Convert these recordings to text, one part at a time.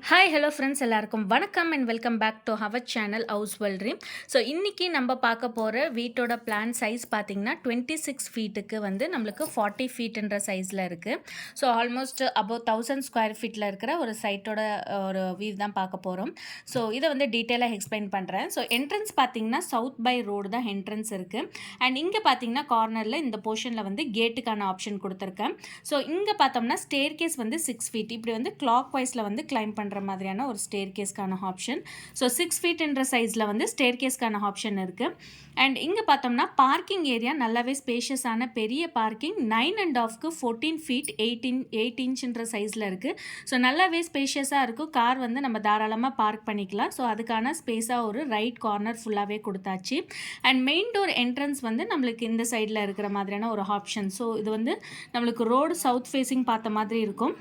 Hi hello friends எல்லாருக்கும் வணக்கம் and welcome back to our channel house well dream. So இன்றைக்கி நம்ம பார்க்க போகிற வீட்டோட பிளான் சைஸ் பார்த்திங்கன்னா 26 ஃபீட்டுக்கு வந்து நம்மளுக்கு 40 ஃபீட்டுன்ற சைஸில் இருக்குது. ஸோ ஆல்மோஸ்ட் அபவ் 1000 ஸ்கொயர் ஃபீட்டில் இருக்கிற ஒரு சைட்டோட ஒரு வியூ தான் பார்க்க போகிறோம். ஸோ இதை வந்து டீட்டெயிலாக எக்ஸ்பிளைன் பண்ணுறேன். ஸோ என்ட்ரன்ஸ் பார்த்திங்கன்னா சவுத் பை ரோடு தான் என்ட்ரன்ஸ் இருக்குது. அண்ட் இங்கே பார்த்திங்கன்னா கார்னரில் இந்த போர்ஷனில் வந்து கேட்டுக்கான ஆப்ஷன் கொடுத்துருக்கேன். ஸோ இங்கே பார்த்தோம்னா ஸ்டேர் கேஸ் வந்து 6 ஃபீட் இப்படி வந்து கிளாக் வைஸில் வந்து கிளைம் பண்ணுற மாதிரியான ஒரு ஸ்டேர் கேஸ்க்கான ஆப்ஷன். ஸோ 6 ஃபீட் என்ற சைஸில் வந்து ஸ்டேர் கேஸ்க்கான ஆப்ஷன் இருக்குது. அண்ட் இங்கே பார்த்தோம்னா பார்க்கிங் ஏரியா நல்லாவே ஸ்பேஷியஸான பெரிய பார்க்கிங் 9.5க்கு 14 ஃபீட் 8 இன்ச்ன்ற சைஸில் இருக்குது. ஸோ நல்லாவே ஸ்பேஷியஸாக இருக்கும். கார் வந்து நம்ம தாராளமாக பார்க் பண்ணிக்கலாம். ஸோ அதுக்கான ஸ்பேஸாக ஒரு ரைட் கார்னர் ஃபுல்லாகவே கொடுத்தாச்சு. அண்ட் மெயின் டோர் என்ட்ரன்ஸ் வந்து நம்மளுக்கு இந்த சைடில் இருக்கிற மாதிரியான ஒரு ஆப்ஷன். ஸோ இது வந்து நம்மளுக்கு ரோடு சவுத் ஃபேஸிங் பார்த்த மாதிரி இருக்கும்.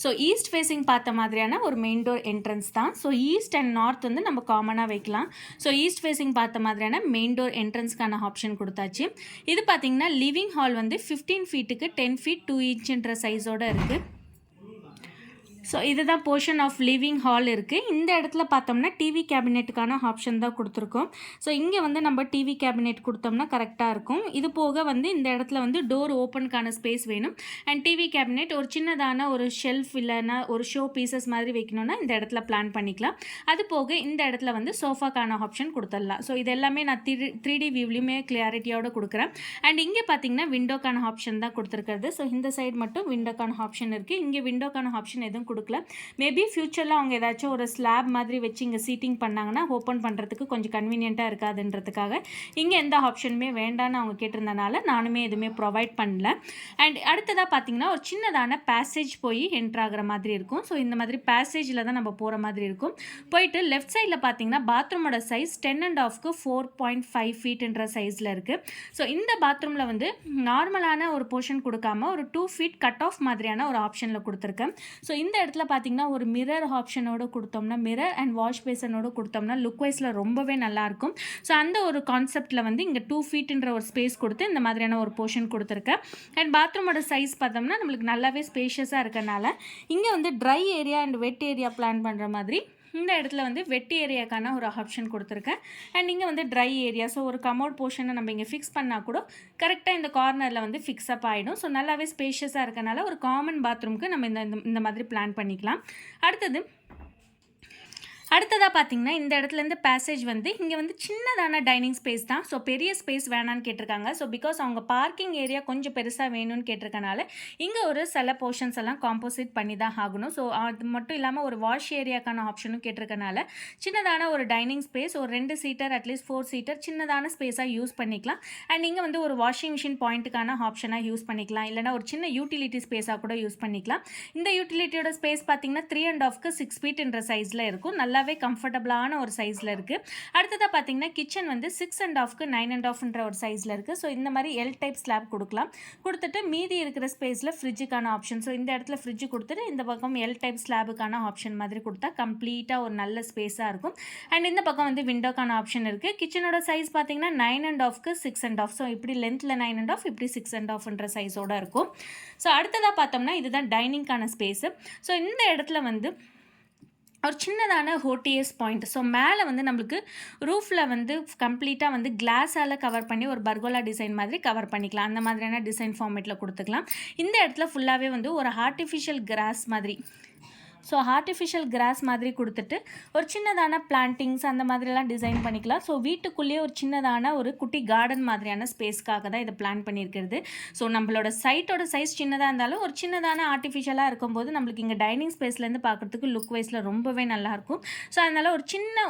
ஸோ ஈஸ்ட் ஃபேஸிங் பார்த்த மாதிரியான ஒரு மெயின் டோர் என்ட்ரன்ஸ் தான். ஸோ ஈஸ்ட் அண்ட் நார்த் வந்து நம்ம காமனாக வைக்கலாம். ஸோ ஈஸ்ட் ஃபேஸிங் பார்த்த மாதிரியான மெயின் டோர் என்ட்ரன்ஸ்க்கான ஆப்ஷன் கொடுத்தாச்சு. இது பார்த்திங்கன்னா லிவிங் ஹால் வந்து 15 ஃபீட்டுக்கு 10 ஃபீட் 2 இன்ச்ன்ற சைஸோடு இருக்குது. ஸோ இதுதான் போர்ஷன் ஆஃப் லிவிங் ஹால் இருக்குது. இந்த இடத்துல பார்த்தோம்னா டிவி கேபினெட்டுக்கான ஆப்ஷன் தான் கொடுத்துருக்கோம். ஸோ இங்கே வந்து நம்ம டிவி கேபினெட் கொடுத்தோம்னா கரெக்டாக இருக்கும். இது போக வந்து இந்த இடத்துல வந்து டோர் ஓப்பனுக்கான ஸ்பேஸ் வேணும். அண்ட் டிவி கேபினெட் ஒரு சின்னதான ஒரு ஷெல்ஃப் இல்லைன்னா ஒரு ஷோ பீசஸ் மாதிரி வைக்கணும்னா இந்த இடத்துல பிளான் பண்ணிக்கலாம். அது போக இந்த இடத்துல வந்து சோஃபாக்கான ஆப்ஷன் கொடுத்துடலாம். ஸோ இது எல்லாமே நான் 3D வியூலையுமே கிளியாரிட்டியோடு கொடுக்குறேன். அண்ட் இங்கே பார்த்தீங்கன்னா விண்டோக்கான ஆப்ஷன் தான் கொடுத்துருக்கிறது. ஸோ இந்த சைடு மட்டும் விண்டோக்கான ஆப்ஷன் இருக்குது. இங்கே விண்டோக்கான ஆப்ஷன் எதுவும் கொடுக்கல. மேபி ஃபியூச்சரில் அவங்க ஏதாச்சும் ஒரு ஸ்லாப் மாதிரி வச்சு இங்கே சீட்டிங் பண்ணாங்கன்னா ஓப்பன் பண்ணுறதுக்கு கொஞ்சம் கன்வீனியண்ட்டாக இருக்காதுன்றதுக்காக இங்கே எந்த ஆப்ஷனுமே வேண்டான்னு அவங்க கேட்டிருந்தனால நானுமே எதுவுமே ப்ரொவைட் பண்ணல. அண்ட் அடுத்ததாக பார்த்தீங்கன்னா ஒரு சின்னதான பேசேஜ் போய் என்ட்ரு ஆகிற மாதிரி இருக்கும். ஸோ இந்த மாதிரி பேசேஜில் தான் நம்ம போகிற மாதிரி இருக்கும். போயிட்டு லெஃப்ட் சைடில் பார்த்தீங்கன்னா பாத்ரூமோட சைஸ் 10.5க்கு 4.5 ஃபீட்டுன்ற சைஸில் இருக்குது. ஸோ இந்த பாத்ரூமில் வந்து நார்மலான ஒரு போர்ஷன் கொடுக்காம ஒரு 2 ஃபீட் கட் ஆஃப் மாதிரியான ஒரு ஆப்ஷனில் கொடுத்துருக்கேன். ஸோ இந்த இடத்துல பார்த்தீங்கன்னா ஒரு மிரர் ஆப்ஷனோடு கொடுத்தோம்னா மிரர் அண்ட் வாஷ் பேசனோடு கொடுத்தோம்னா லுக் வைஸில் ரொம்பவே நல்லாயிருக்கும். ஸோ அந்த ஒரு கான்செப்டில் வந்து இங்கே 2 ஃபீட்டுன்ற ஒரு ஸ்பேஸ் கொடுத்து இந்த மாதிரியான ஒரு போர்ஷன் கொடுத்துருக்கேன். அண்ட் பாத்ரூமோட சைஸ் பார்த்தோம்னா நம்மளுக்கு நல்லாவே ஸ்பேஷியஸாக இருக்கனால இங்கே வந்து try area and wet area plan பண்ணுற மாதிரி இந்த இடத்துல வந்து வெட் ஏரியாக்கான ஒரு ஆப்ஷன் கொடுத்துருக்கேன். அண்ட் இங்கே வந்து ட்ரை ஏரியா. ஸோ ஒரு கமோட் போர்ஷனை நம்ம இங்கே ஃபிக்ஸ் பண்ணால் கூட கரெக்டாக இந்த கார்னரில் வந்து ஃபிக்ஸ் அப் ஆகிடும். ஸோ நல்லாவே ஸ்பேஷியஸாக இருக்கனால ஒரு காமன் பாத்ரூம்க்கு நம்ம இந்த மாதிரி பிளான் பண்ணிக்கலாம். அடுத்ததாக பார்த்தீங்கன்னா இந்த இடத்துலேருந்து பேசேஜ் வந்து இங்கே வந்து சின்னதான டைனிங் ஸ்பேஸ் தான். ஸோ பெரிய ஸ்பேஸ் வேணான்னு கேட்டிருக்காங்க. ஸோ பிகாஸ் அவங்க பார்க்கிங் ஏரியா கொஞ்சம் பெருசாக வேணும்னு கேட்டிருக்கனால இங்கே ஒரு சில போர்ஷன்ஸ் எல்லாம் காம்போசிட் பண்ணி தான் ஆகணும். ஸோ அது மட்டும் இல்லாமல் ஒரு வாஷ் ஏரியாக்கான ஆப்ஷனும் கேட்டிருக்கனால சின்னதான ஒரு டைனிங் ஸ்பேஸ் ஒரு 2 சீட்டர் அட்லீஸ்ட் 4 சீட்டர் சின்னதான ஸ்பேஸாக யூஸ் பண்ணிக்கலாம். அண்ட் இங்கே வந்து ஒரு வாஷிங் மிஷின் பாயிண்ட்டுக்கான ஆப்ஷனாக யூஸ் பண்ணிக்கலாம். இல்லைனா ஒரு சின்ன யூட்டிலிட்டி ஸ்பேஸாக கூட யூஸ் பண்ணிக்கலாம். இந்த யூட்டிலிட்டியோட ஸ்பேஸ் பார்த்தீங்கன்னா 3.5க்கு 6 ஃபீட்டுன்ற சைஸில் இருக்கும். நல்லாவே கம்ஃபர்டபுளான ஒரு சைஸில் இருக்குது. அடுத்ததாக பார்த்தீங்கன்னா கிச்சன் வந்து 6.5க்கு 9.5ன்ற ஒரு சைஸில் இருக்குது. ஸோ இந்த மாதிரி எல் டைப் ஸ்லாப் கொடுக்கலாம். கொடுத்துட்டு மீதி இருக்கிற ஸ்பேஸில் ஃப்ரிட்ஜுக்கான ஆப்ஷன். ஸோ இந்த இடத்துல ஃப்ரிட்ஜு கொடுத்துட்டு இந்த பக்கம் எல் டைப் ஸ்லாபுக்கான ஆப்ஷன் மாதிரி கொடுத்தா கம்ப்ளீட்டாக ஒரு நல்ல ஸ்பேஸாக இருக்கும். அண்ட் இந்த பக்கம் வந்து விண்டோக்கான ஆப்ஷன் இருக்குது. கிச்சனோட சைஸ் பார்த்தீங்கன்னா 9.5க்கு 6.5. ஸோ இப்படி லென்த்தில் 9.5 இப்படி 6.5ன்ற சைஸோடு இருக்கும். ஸோ அடுத்ததாக பார்த்தோம்னா இதுதான் டைனிங்கான ஸ்பேஸு. ஸோ இந்த இடத்துல வந்து ஒரு சின்னதான ஹோட்டிஎஸ் பாயிண்ட். ஸோ மேலே வந்து நம்மளுக்கு ரூஃபில் வந்து கம்ப்ளீட்டாக வந்து கிளாஸால் கவர் பண்ணி ஒரு பர்கோலா டிசைன் மாதிரி கவர் பண்ணிக்கலாம். அந்த மாதிரியான டிசைன் ஃபார்மேட்டில் கொடுத்துக்கலாம். இந்த இடத்துல ஃபுல்லாகவே வந்து ஒரு ஆர்டிஃபிஷியல் கிராஸ் மாதிரி ஸோ ஆர்டிஃபிஷியல் கிராஸ் மாதிரி கொடுத்துட்டு ஒரு சின்னதான பிளான்டிங்ஸ் அந்த மாதிரிலாம் டிசைன் பண்ணிக்கலாம். ஸோ வீட்டுக்குள்ளேயே ஒரு சின்னதான ஒரு குட்டி கார்டன் மாதிரியான ஸ்பேஸ்க்காக தான் இதை பிளான் பண்ணியிருக்கிறது. ஸோ நம்மளோட சைட்டோட சைஸ் சின்னதாக இருந்தாலும் ஒரு சின்னதான ஆர்டிஃபிஷியலாக இருக்கும்போது நம்மளுக்கு இங்கே டைனிங் ஸ்பேஸ்லேருந்து பார்க்குறதுக்கு லுக் வைஸில் ரொம்பவே நல்லாயிருக்கும். ஸோ அதனால் ஒரு சின்ன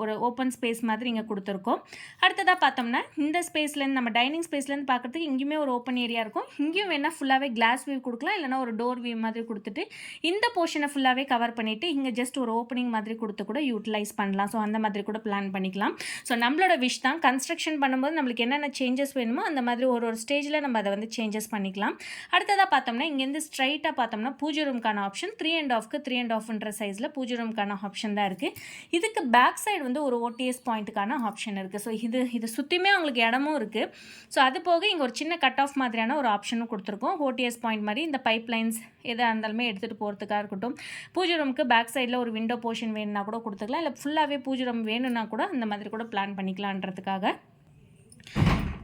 ஒரு ஓப்பன் ஸ்பேஸ் மாதிரி இங்கே கொடுத்துருக்கோம். அடுத்ததாக பார்த்தோம்னா இந்த ஸ்பேஸ்லேருந்து நம்ம டைனிங் ஸ்பேஸ்லேருந்து பார்க்குறதுக்கு இங்கேயுமே ஒரு ஓப்பன் ஏரியா இருக்கும். இங்கேயும் வேணால் ஃபுல்லாகவே கிளாஸ் வியூ கொடுக்கலாம். இல்லைனா ஒரு டோர் வியூ மாதிரி கொடுத்துட்டு இந்த போர்ஷனை ஃபுல்லாகவே கவர் பண்ணிவிட்டு இங்கே ஜஸ்ட் ஒரு ஓப்பனிங் மாதிரி கொடுத்து கூட யூட்டிலைஸ் பண்ணலாம். ஸோ அந்த மாதிரி கூட பிளான் பண்ணிக்கலாம். ஸோ நம்மளோட விஷ் தான். கன்ஸ்ட்ரக்ஷன் பண்ணும்போது நம்மளுக்கு என்னென்ன சேஞ்சஸ் வேணுமோ அந்த மாதிரி ஒரு ஸ்டேஜில் நம்ம அதை வந்து சேஞ்சஸ் பண்ணிக்கலாம். அடுத்ததாக பார்த்தோம்னா இங்கேருந்து ஸ்ட்ரைட்டாக பார்த்தோம்னா பூஜை ரூம்க்கான ஆப்ஷன் 3.5க்கு 3.5ன்ற சைஸில் பூஜை ரூம்க்கான ஆப்ஷன் தான் இருக்குது. இதுக்கு பேக் சைடு வந்து ஒரு ஓடிஎஸ் பாயிண்ட்டுக்கான ஆப்ஷன் இருக்குது. ஸோ இது சுற்றியுமே அவங்களுக்கு இடமும் இருக்குது. ஸோ அது போக இங்கே ஒரு சின்ன கட் ஆஃப் மாதிரியான ஒரு ஆப்ஷனும் கொடுத்துருக்கோம். ஓடிஎஸ் பாயிண்ட் மாதிரி இந்த பைப் லைன்ஸ் எதாக இருந்தாலுமே எடுத்துகிட்டு போகிறதுக்காக இருக்கட்டும். பூஜை ரூமுக்கு பேக் சைடில் ஒரு விண்டோ போர்ஷன் வேணும்னா கூட கொடுத்துக்கலாம். இல்லை ஃபுல்லாகவே பூஜை ரூம் வேணும்னா கூட அந்த மாதிரி கூட பிளான் பண்ணிக்கலான்றதுக்காக.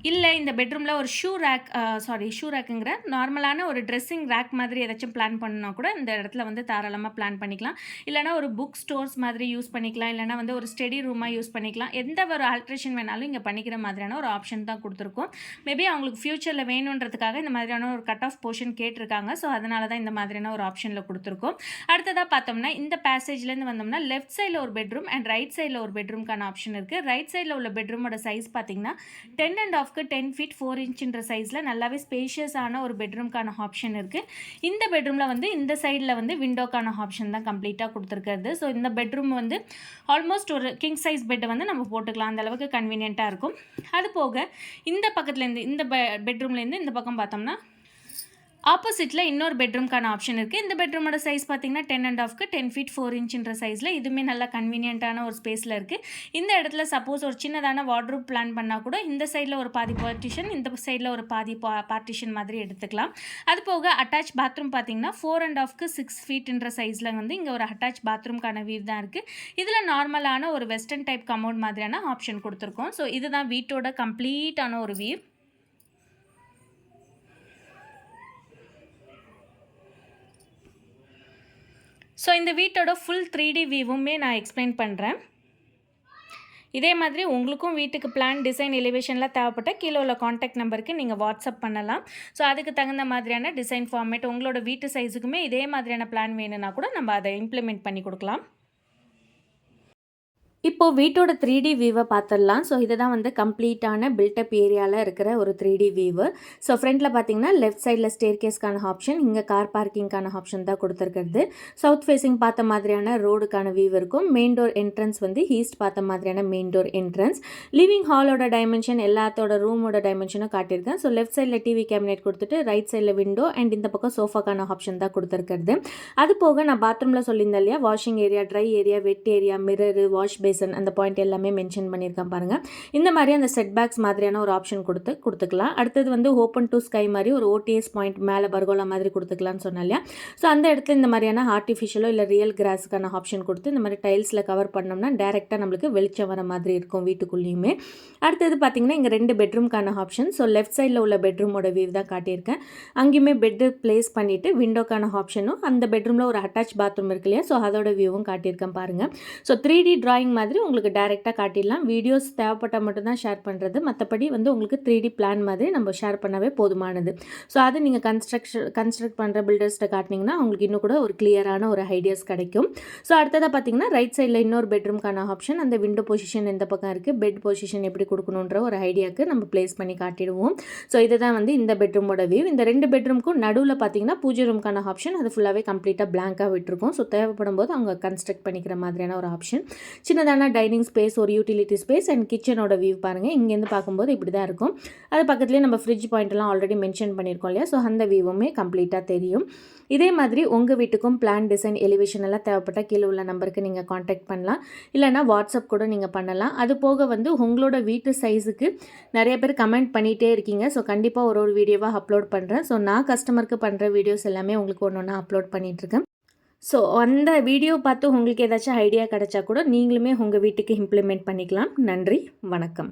இல்லை இந்த பெட்ரூமில் ஒரு ஷூ ரேக்குங்கிற நார்மலான ஒரு ட்ரெஸ்ஸிங் ரேக் மாதிரி ஏதாச்சும் பிளான் பண்ணால் கூட இந்த இடத்துல வந்து தாராளமாக பிளான் பண்ணிக்கலாம். இல்லைனா ஒரு புக் ஸ்டோர்ஸ் மாதிரி யூஸ் பண்ணிக்கலாம். இல்லைனா வந்து ஒரு ஸ்டடி ரூமாக யூஸ் பண்ணிக்கலாம். எந்த ஒரு ஆல்ட்ரேஷன் வேணாலும் இங்கே பண்ணிக்கிற மாதிரியான ஒரு ஆப்ஷன் தான் கொடுத்துருக்கோம். மேபி அவங்களுக்கு ஃப்யூச்சரில் வேணுன்றதுக்காக இந்த மாதிரியான ஒரு கட் ஆஃப் போர்ஷன் கேட்டிருக்காங்க. ஸோ அதனால தான் இந்த மாதிரியான ஒரு ஆப்ஷனில் கொடுத்துருக்கோம். அடுத்ததாக பார்த்தோம்னா இந்த பேசேஜ்லேருந்து வந்தோம்னா லெஃப்ட் சைடில் ஒரு பெட்ரூம் அண்ட் ரைட் சைடில் ஒரு பெட்ரூம்க்கான ஆப்ஷன் இருக்குது. ரைட் சைடில் உள்ள பெட்ரூமோட சைஸ் பார்த்தீங்கன்னா 10.5 10 feet 4 inch சைஸில் நல்லாவே ஸ்பேஷியஸான ஒரு பெட்ரூம்க்கான ஆப்ஷன் இருக்குது. இந்த பெட்ரூமில் வந்து இந்த சைடில் வந்து விண்டோக்கான ஆப்ஷன் தான் கம்ப்ளீட்டாக கொடுத்துருக்கிறது. ஸோ இந்த பெட்ரூம் வந்து ஆல்மோஸ்ட் ஒரு கிங் சைஸ் பெட்டை வந்து நம்ம போட்டுக்கலாம். அந்த அளவுக்கு கன்வீனியண்ட்டாக இருக்கும். அது போக இந்த பக்கத்துலேருந்து இந்த பெட்ரூம்லேருந்து இந்த பக்கம் பார்த்தோம்னா ஆப்போசிட்டில் இன்னொரு பெட்ரூம்க்கான ஆப்ஷன் இருக்குது. இந்த பெட்ரூமோட சைஸ் பார்த்தீங்கன்னா 10.5 10 feet 4 inch சைஸில் இதுவுமே நல்லா கன்வீனியண்ட்டான ஒரு ஸ்பேஸில் இருக்குது. இந்த இடத்துல சப்போஸ் ஒரு சின்னதான வார்ட்ரூப் பிளான் பண்ணால் கூட இந்த சைடில் ஒரு பாதி பார்ட்டிஷன், இந்த சைடில் ஒரு பாதி பார்ட்டிஷன் மாதிரி எடுத்துக்கலாம். அது போக அட்டாச் பாத்ரூம் பார்த்தீங்கன்னா 4.5 6 feet சைஸில் வந்து இங்கே ஒரு அட்டாச் பாத்ரூம்க்கான வியூ தான் இருக்குது. இதில் நார்மலான ஒரு வெஸ்டர்ன் டைப் கமோட் மாதிரியான ஆப்ஷன் கொடுத்துருக்கோம். ஸோ இதுதான் வீட்டோட கம்ப்ளீட்டான ஒரு வியூ. ஸோ இந்த வீட்டோட ஃபுல் 3D வியூவுமே நான் எக்ஸ்பிளைன் பண்ணுறேன். இதே மாதிரி உங்களுக்கும் வீட்டுக்கு பிளான் டிசைன் எலிவேஷன்லாம் தேவைப்பட்ட கீழே உள்ள காண்டாக்ட் நம்பருக்கு நீங்கள் வாட்ஸ்அப் பண்ணலாம். ஸோ அதுக்கு தகுந்த மாதிரியான டிசைன் ஃபார்மேட் உங்களோட வீட்டு சைஸுக்குமே இதே மாதிரியான பிளான் வேணும்னா கூட நம்ம அதை இம்ப்ளிமெண்ட் பண்ணி கொடுக்கலாம். இப்போது வீட்டோட 3D வியூவை பார்த்துடலாம். ஸோ இதுதான் வந்து கம்ப்ளீட்டான பில்டப் ஏரியாவில் இருக்கிற ஒரு 3D வியூவு. ஸோ ஃப்ரண்ட்டில் பார்த்தீங்கன்னா லெஃப்ட் சைடில் ஸ்டேர்கேஸ்க்கான ஆப்ஷன், இங்கே கார் பார்க்கிங்கான ஆப்ஷன் தான் கொடுத்துருக்கிறது. சவுத் ஃபேஸிங் பார்த்த மாதிரியான ரோடுக்கான வியூ இருக்கும். மெயின் டோர் என்ட்ரன்ஸ் வந்து ஈஸ்ட் பார்த்த மாதிரியான மெயின் டோர் என்ட்ரன்ஸ். லிவிங் ஹாலோட டைமென்ஷன் எல்லாத்தோட ரூமோட டைமென்ஷனும் காட்டியிருக்கேன். ஸோ லெஃப்ட் சைடில் டிவி கேபினெட் கொடுத்துட்டு ரைட் சைடில் விண்டோ அண்ட் இந்த பக்கம் சோஃபாக்கான ஆப்ஷன் தான் கொடுத்துருக்கிறது. அது போக நான் பாத்ரூமில் சொல்லியிருந்தேன் இல்லையா, வாஷிங் ஏரியா, ட்ரை ஏரியா, வெட் ஏரியா, மிரரு, வாஷ் பேசன், அந்த பாயிண்ட் எல்லாமே மென்ஷன் பண்ணியிருக்கேன் பாருங்கள். இந்த மாதிரி அந்த செட் பேக்ஸ் மாதிரியான ஒரு ஆப்ஷன் கொடுத்துக்கலாம். அடுத்தது வந்து ஓப்பன் டு ஸ்கை மாதிரி ஒரு ஓடிஎஸ் பாயிண்ட் மேலே பர்கோலா மாதிரி கொடுத்துக்கலாம்னு சொன்னேன் இல்லையா. ஸோ அந்த இடத்துல இந்த மாதிரியான ஆர்டிஃபிஷியலோ இல்லை ரியல் கிராஸுக்கான ஆப்ஷன் கொடுத்து இந்த மாதிரி டைல்ஸில் கவர் பண்ணோம்னா டேரெக்டாக நம்மளுக்கு வெளிச்சம் வர மாதிரி இருக்கும் வீட்டுக்குள்ளேயுமே. அடுத்தது பார்த்திங்கன்னா இங்கே 2 பெட்ரூம்க்கான ஆப்ஷன். ஸோ லெஃப்ட் சைடில் உள்ள பெட்ரூமோட வியூ தான் காட்டியிருக்கேன். அங்கேயுமே பெட்டு பிளேஸ் பண்ணிவிட்டு விண்டோக்கான ஆப்ஷனும் அந்த பெட்ரூமில் ஒரு அட்டாச் பாத்ரூம் இருக்கு இல்லையா, ஸோ அதோட வியூவும் காட்டியிருக்கேன் பாருங்கள். ஸோ 3D டிராயிங் மாதிரி உங்களுக்கு டைரெக்டாக காட்டிடலாம். வீடியோஸ் தேவைப்பட்டால் மட்டும்தான் ஷேர் பண்ணுறது. மற்றபடி வந்து உங்களுக்கு 3D பிளான் மாதிரி நம்ம ஷேர் பண்ணவே போதுமானது. ஸோ அது நீங்கள் கன்ஸ்ட்ரக்ட் பண்ணுற பில்டர்ஸ்ட்டை காட்டினீங்கன்னா அவங்களுக்கு இன்னும் கூட ஒரு கிளியரான ஒரு ஐடியாஸ் கிடைக்கும். ஸோ அடுத்ததாக பார்த்தீங்கன்னா ரைட் சைடில் இன்னொரு பெட்ரூம்க்கான ஆப்ஷன், அந்த விண்டோ பொசிஷன் எந்த பக்கம் இருக்குது, பெட் பொசிஷன் எப்படி கொடுக்கணுன்ற ஒரு ஐடியாவுக்கு நம்ம பிளேஸ் பண்ணி காட்டிடுவோம். ஸோ இதுதான் வந்து இந்த பெட்ரூமோட வியூ. இந்த 2 பெட்ரூமுக்கும் நடுவில் பார்த்தீங்கன்னா பூஜை ரூம்க்கான ஆப்ஷன், அது ஃபுல்லாகவே கம்ப்ளீட்டாக பிளாங்காக விட்டுருக்கும். ஸோ தேவைப்படும் போது அவங்க கன்ஸ்ட்ரக்ட் பண்ணிக்கிற மாதிரியான ஒரு ஆப்ஷன். சின்னதான டைனிங் ஸ்பேஸ், ஒரு யூட்டிலிட்டி ஸ்பேஸ் அண்ட் கிச்சனோட வியூ பாருங்கள். இங்கேருந்து பார்க்கும்போது இப்படி தான் இருக்கும். அது பக்கத்துலேயே நம்ம ஃப்ரிட்ஜ் பாயிண்ட்லாம் ஆல்ரெடி மென்ஷன் பண்ணியிருக்கோம் இல்லையா, ஸோ அந்த வியூவுமே கம்ப்ளீட்டாக தெரியும். இதே மாதிரி உங்கள் வீட்டுக்கும் பிளான் டிசைன் எலிவேஷன் எல்லாம் தேவைப்பட்ட கீழே உள்ள நம்பருக்கு நீங்கள் காண்டாக்ட் பண்ணலாம். இல்லைனா வாட்ஸ்அப் கூட நீங்கள் பண்ணலாம். அது போக வந்து உங்களோட வீட்டு சைஸுக்கு நிறைய பேர் கமெண்ட் பண்ணிகிட்டே இருக்கீங்க. ஸோ கண்டிப்பாக ஒரு வீடியோவாக அப்லோட் பண்ணுறேன். ஸோ நான் கஸ்டமருக்கு பண்ணுற வீடியோஸ் எல்லாமே உங்களுக்கு ஒன்று ஒன்றா அப்லோட் பண்ணிகிட்ருக்கேன். ஸோ அந்த வீடியோ பார்த்து உங்களுக்கு ஏதாச்சும் ஐடியா கிடைச்சா கூட நீங்களுமே உங்கள் வீட்டுக்கு இம்ப்ளிமெண்ட் பண்ணிக்கலாம். நன்றி, வணக்கம்.